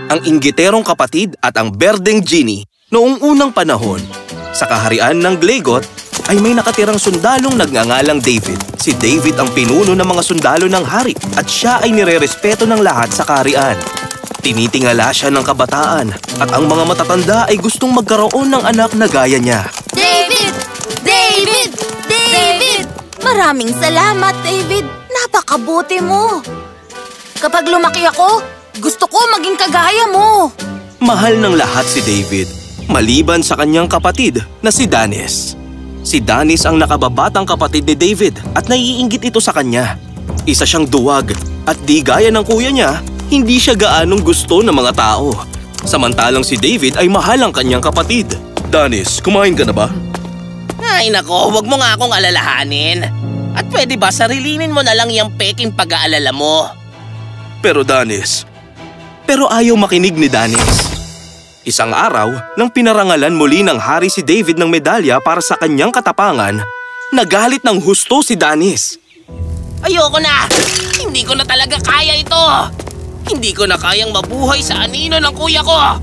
ang inggiterong kapatid at ang berdeng genie. Noong unang panahon, sa kaharian ng Glegot, ay may nakatirang sundalong nagngangalang David. Si David ang pinuno ng mga sundalo ng hari at siya ay nirerespeto ng lahat sa kaharian. Tinitingala siya ng kabataan at ang mga matatanda ay gustong magkaroon ng anak na gaya niya. David! David! David! Maraming salamat, David. Napakabuti mo. Kapag lumaki ako, gusto ko maging kagaya mo. Mahal ng lahat si David, maliban sa kanyang kapatid na si Danis. Si Danis ang nakababatang kapatid ni David at naiinggit ito sa kanya. Isa siyang duwag at di gaya ng kuya niya, hindi siya gaanong gusto ng mga tao. Samantalang si David ay mahal ang kanyang kapatid. Danis, kumain ka na ba? Ay nako, wag mo nga akong alalahanin. At pwede ba sarilinin mo na lang yung peking pag-aalala mo? Pero ayaw makinig ni Danis. Isang araw, nang pinarangalan muli ng hari si David ng medalya para sa kanyang katapangan, nagalit ng husto si Danis. Ayoko na! Hindi ko na talaga kaya ito! Hindi ko na kayang mabuhay sa anino ng kuya ko!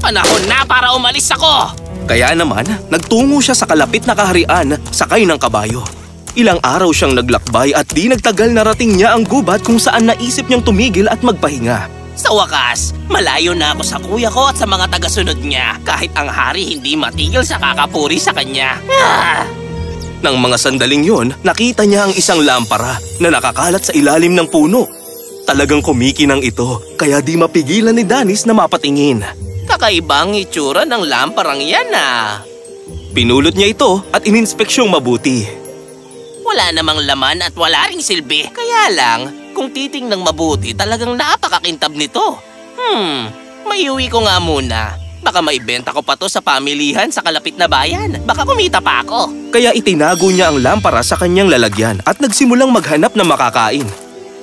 Panahon na para umalis ako! Kaya naman, nagtungo siya sa kalapit na kaharian, sakay ng kabayo. Ilang araw siyang naglakbay at di nagtagal narating niya ang gubat kung saan naisip niyang tumigil at magpahinga. Sa wakas, malayo na ako sa kuya ko at sa mga tagasunod niya kahit ang hari hindi matigil sa kakapuri sa kanya. Nang mga sandaling yon, nakita niya ang isang lampara na nakakalat sa ilalim ng puno. Talagang kumikinang ito, kaya di mapigilan ni Danis na mapatingin. Kakaibang itsura ng lamparang yan ah. Pinulot niya ito at ininspeksyong mabuti. Wala namang laman at wala ring silbi. Kaya lang, kung titingnang mabuti, talagang napakakintab nito. Maiuwi ko nga muna. Baka maibenta ko pa to sa pamilihan sa kalapit na bayan. Baka kumita pa ako. Kaya itinago niya ang lampara sa kanyang lalagyan at nagsimulang maghanap ng makakain.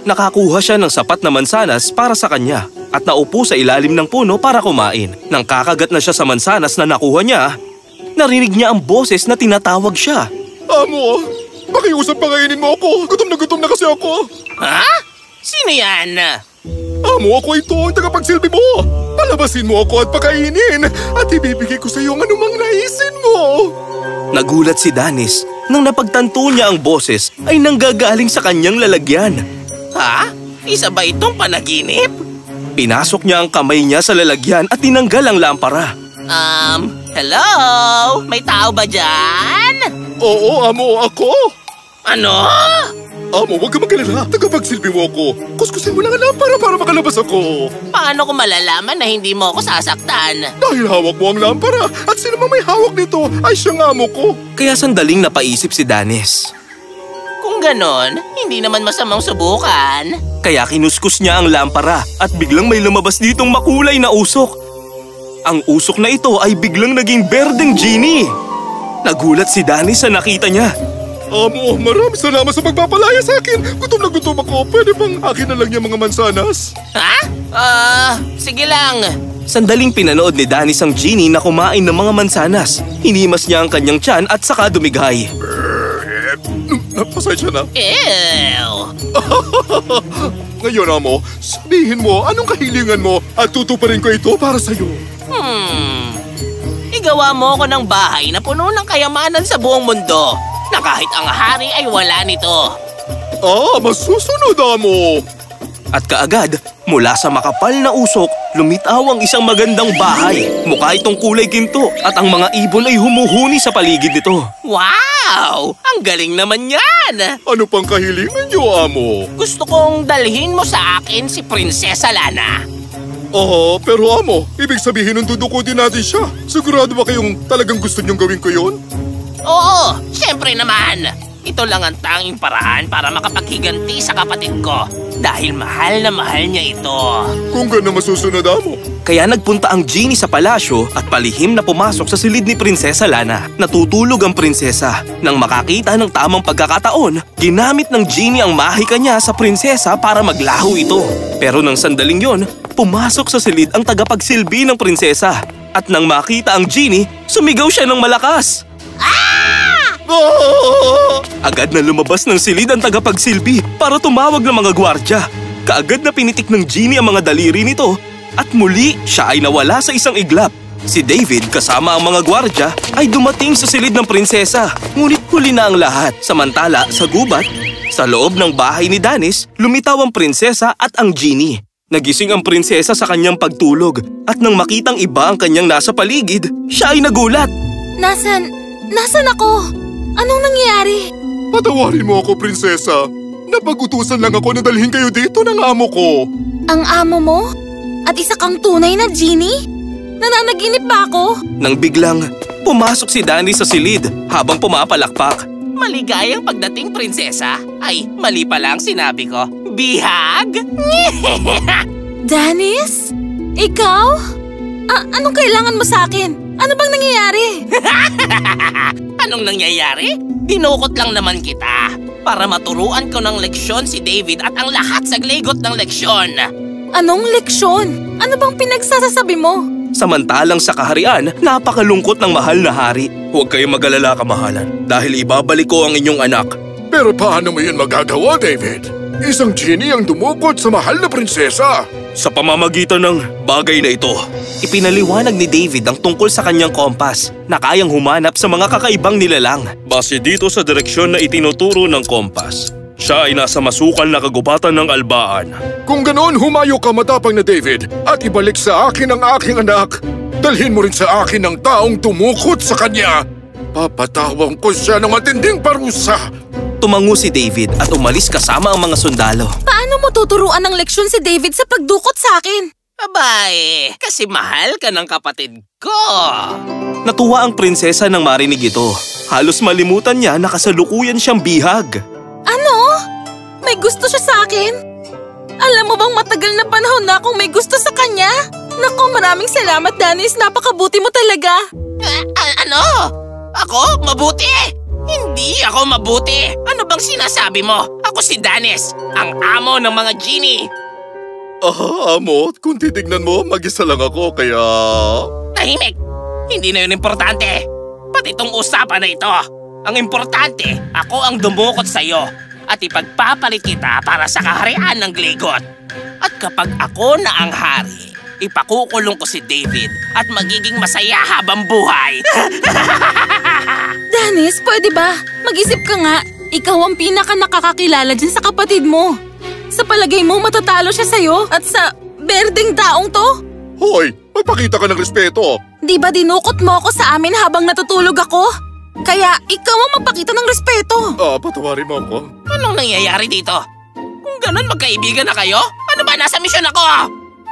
Nakakuha siya ng sapat na mansanas para sa kanya at naupo sa ilalim ng puno para kumain. Nang kakagat na siya sa mansanas na nakuha niya, narinig niya ang boses na tinatawag siya. Amo, pakiusap pakainin mo ako. Gutom na kasi ako. Ha? Sino yan? Amo, ako ito ang tagapagsilbi mo. Palabasin mo ako at pakainin at ibibigay ko sa iyo ang anumang naisin mo. Nagulat si Danis nang napagtanto niya ang boses ay nanggagaling sa kanyang lalagyan. Ha? Isa ba itong panaginip? Pinasok niya ang kamay niya sa lalagyan at tinanggal ang lampara. Hello? May tao ba dyan? Oo, amo, ako. Ano? Amo, huwag ka mag-alala. Tagapagsilbi mo ako. Kuskusin mo lang ang lampara para makalabas ako. Paano ko malalaman na hindi mo ako sasaktan? Dahil hawak mo ang lampara at sino mang may hawak nito ay siyang amo ko. Kaya sandaling napaisip si Danis. Kung ganon, hindi naman masamang subukan. Kaya kinuskus niya ang lampara at biglang may lumabas ditong makulay na usok. Ang usok na ito ay biglang naging berdeng genie. Nagulat si Danis sa nakita niya. Amo, maraming salamat sa pagpapalaya sa akin. Gutom na gutom ako. Pwede bang akin na lang yung mga mansanas? Ha? Sige lang. Sandaling pinanood ni Danis ang genie na kumain ng mga mansanas. Hinimas niya ang kanyang tiyan at saka dumighay. Pasensya na. Ew! Ngayon, amo, sabihin mo anong kahilingan mo at tutuparin ko ito para sa'yo. Igawa mo ako ng bahay na puno ng kayamanan sa buong mundo na kahit ang hari ay wala nito. Masusunod, amo. At kaagad, mula sa makapal na usok, lumitaw ang isang magandang bahay. Mukha itong kulay ginto at ang mga ibon ay humuhuni sa paligid nito. Wow! Ang galing naman yan! Ano pang kahilingan niyo, amo? Gusto kong dalhin mo sa akin si Prinsesa Lana. Pero amo, ibig sabihin ng dudukutin natin siya. Sigurado ba kayong talagang gusto niyong gawin ko yun? Oo, syempre naman. Ito lang ang tanging paraan para makapaghiganti sa kapatid ko. Dahil mahal na mahal niya ito. Kung gano'n masusunod, amo. Kaya nagpunta ang genie sa palasyo at palihim na pumasok sa silid ni Prinsesa Lana. Natutulog ang prinsesa. Nang makakita ng tamang pagkakataon, ginamit ng genie ang mahika niya sa prinsesa para maglaho ito. Pero nang sandaling yon, pumasok sa silid ang tagapagsilbi ng prinsesa. At nang makita ang genie, sumigaw siya ng malakas. Agad na lumabas ng silid ang tagapagsilbi para tumawag ng mga gwardya. Kaagad na pinitik ng genie ang mga daliri nito At muli, siya ay nawala sa isang iglap. Si David kasama ang mga gwardya ay dumating sa silid ng prinsesa. Ngunit huli na ang lahat. Samantala, sa gubat, sa loob ng bahay ni Danis, lumitaw ang prinsesa at ang genie. Nagising ang prinsesa sa kanyang pagtulog at nang makitang iba ang kanyang nasa paligid, siya ay nagulat. Nasaan ako? Anong nangyayari? Patawarin mo ako, prinsesa. Napag-utusan lang ako na dalhin kayo dito ng amo ko. Ang amo mo? At isa kang tunay na genie? Nananaginip ba ako? Nang biglang, pumasok si Danis sa silid habang pumapalakpak. Maligayang pagdating, prinsesa. Ay, mali pala ang sinabi ko. Bihag? Danis? Ikaw? Anong kailangan mo sa akin? Ano bang nangyayari? Anong nangyayari? Dinukot lang naman kita para maturuan ko ng leksyon si David at ang lahat sa glegot ng leksyon. Anong leksyon? Ano bang pinagsasasabi mo? Samantalang sa kaharian, napakalungkot ng mahal na hari. Huwag kayong mag-alala, kamahalan, dahil ibabalik ko ang inyong anak. Pero paano mo yun magagawa, David? Isang genie ang dumukot sa mahal na prinsesa. Sa pamamagitan ng bagay na ito. Ipinaliwanag ni David ang tungkol sa kanyang kompas na kayang humanap sa mga kakaibang nilalang. Base dito sa direksyon na itinuturo ng kompas, siya ay nasa masukal na kagubatan ng albaan. Kung ganoon, humayo ka, matapang na David, at ibalik sa akin ang aking anak. Dalhin mo rin sa akin ang taong tumukot sa kanya. Papatawang ko siya ng matinding parusa. Tumango si David at umalis kasama ang mga sundalo. Paano mo tuturuan ng leksyon si David sa pagdukot sa akin? Abay, kasi mahal ka ng kapatid ko. Natuwa ang prinsesa nang marinig ito. Halos malimutan niya na kasalukuyan siyang bihag. Ano? May gusto siya sa akin? Alam mo bang matagal na panahon na akong may gusto sa kanya? Naku, maraming salamat, Danis. Napakabuti mo talaga. Ano? Ako? Mabuti? Hindi ako mabuti. Ano bang sinasabi mo? Ako si Danis, ang amo ng mga genie. Amo, kung titignan mo, mag-isa lang ako, kaya... Tahimik! Hindi na yun importante. Pati itong usapan na ito. Ang importante, ako ang dumukot sa'yo at ipagpapalit kita para sa kaharian ng Glegot. At kapag ako na ang hari, ipakukulong ko si David at magiging masaya habang buhay. Danis, pwede ba? Mag-isip ka nga. Ikaw ang pinaka nakakakilala dyan sa kapatid mo. Sa palagay mo, matatalo siya sa'yo at sa berdeng taong to? Hoy, magpakita ka ng respeto. Di ba dinukot mo ako sa amin habang natutulog ako? Kaya ikaw ang magpakita ng respeto. Patawarin mo ako. Anong nangyayari dito? Kung ganun, magkaibigan na kayo? Ano ba? Nasa misyon ako!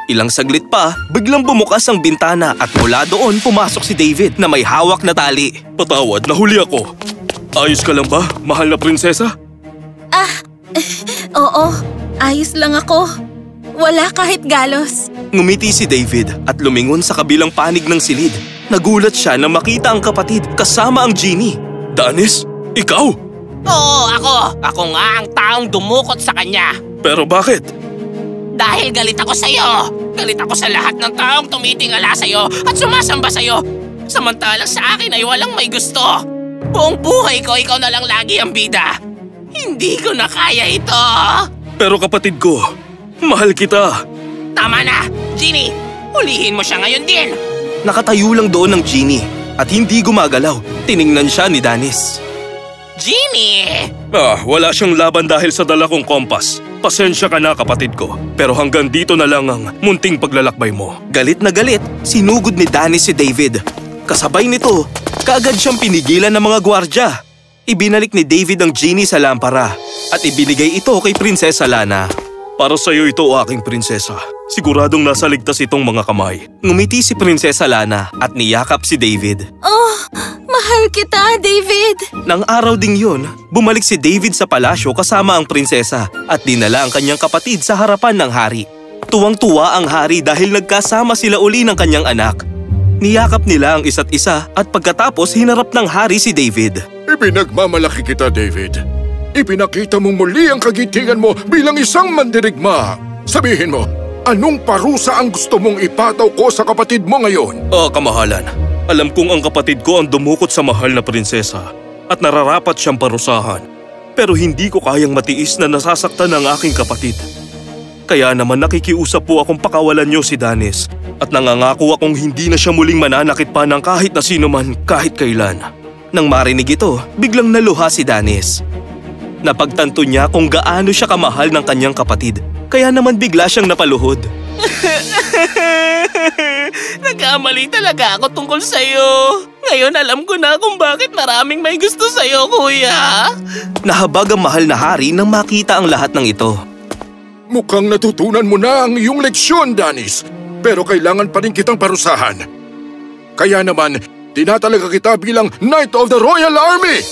Ilang saglit pa, biglang bumukas ang bintana at mula doon pumasok si David na may hawak na tali. Patawad, nahuli ako. Ayos ka lang ba, mahal na prinsesa? Oo, ayos lang ako. Wala kahit galos. Ngumiti si David at lumingon sa kabilang panig ng silid. Nagulat siya na makita ang kapatid kasama ang genie. Danis, ikaw? Oo, ako. Ako nga ang taong dumukot sa kanya. Pero bakit? Dahil galit ako sa'yo. Galit ako sa lahat ng taong tumitingala sa'yo at sumasamba sa'yo. Samantalang sa akin ay walang may gusto. Buong buhay ko, ikaw na lang lagi ang bida. Hindi ko na kaya ito. Pero kapatid ko, mahal kita. Tama na, Genie. Hulihin mo siya ngayon din. Nakatayo lang doon ang genie at hindi gumagalaw. Tiningnan siya ni Danis. Genie! Wala siyang laban dahil sa dala kong kompas. Pasensya ka na, kapatid ko. Pero hanggang dito na lang ang munting paglalakbay mo. Galit na galit, sinugod ni Danis si David. Kasabay nito, kaagad siyang pinigilan ng mga gwardya. Ibinalik ni David ang genie sa lampara at ibinigay ito kay Prinsesa Lana. Para sa'yo ito, aking prinsesa. Siguradong nasa ligtas itong mga kamay. Ngumiti si Prinsesa Lana at niyakap si David. Oh, mahal kita, David. Nang araw ding yun, bumalik si David sa palasyo kasama ang prinsesa at dinala ang kanyang kapatid sa harapan ng hari. Tuwang-tuwa ang hari dahil nagkasama sila uli ng kanyang anak. Niyakap nila ang isa't isa at pagkatapos hinarap ng hari si David. Ipinagmamalaki kita, David. Ipinakita mong muli ang kagitingan mo bilang isang mandirigma. Sabihin mo, anong parusa ang gusto mong ipataw ko sa kapatid mo ngayon? Kamahalan. Alam kong ang kapatid ko ang dumukot sa mahal na prinsesa at nararapat siyang parusahan. Pero hindi ko kayang matiis na nasasaktan ang aking kapatid. Kaya naman nakikiusap po akong pakawalan niyo si Danis. At nangangako akong hindi na siya muling mananakit pa ng kahit na sino man kahit kailan. Nang marinig ito, biglang naluha si Danis. Napagtanto niya kung gaano siya kamahal ng kanyang kapatid. Kaya naman bigla siyang napaluhod. Nagkamali talaga ako tungkol sa'yo. Ngayon alam ko na kung bakit maraming may gusto sa'yo, kuya. Nahabag ang mahal na hari nang makita ang lahat ng ito. Mukhang natutunan mo na ang iyong leksyon, Danis. Pero kailangan pa rin kitang parusahan. Kaya naman, tinatalaga kita bilang Knight of the Royal Army!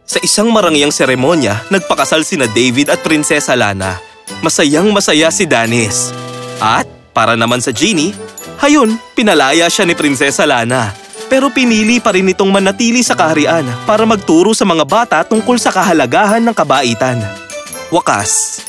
Sa isang marangyang seremonya, nagpakasal sina David at Prinsesa Lana. Masayang-masaya si Danis. At, para naman sa Genie, hayon, pinalaya siya ni Prinsesa Lana. Pero pinili pa rin itong manatili sa kaharian para magturo sa mga bata tungkol sa kahalagahan ng kabaitan. Wakas.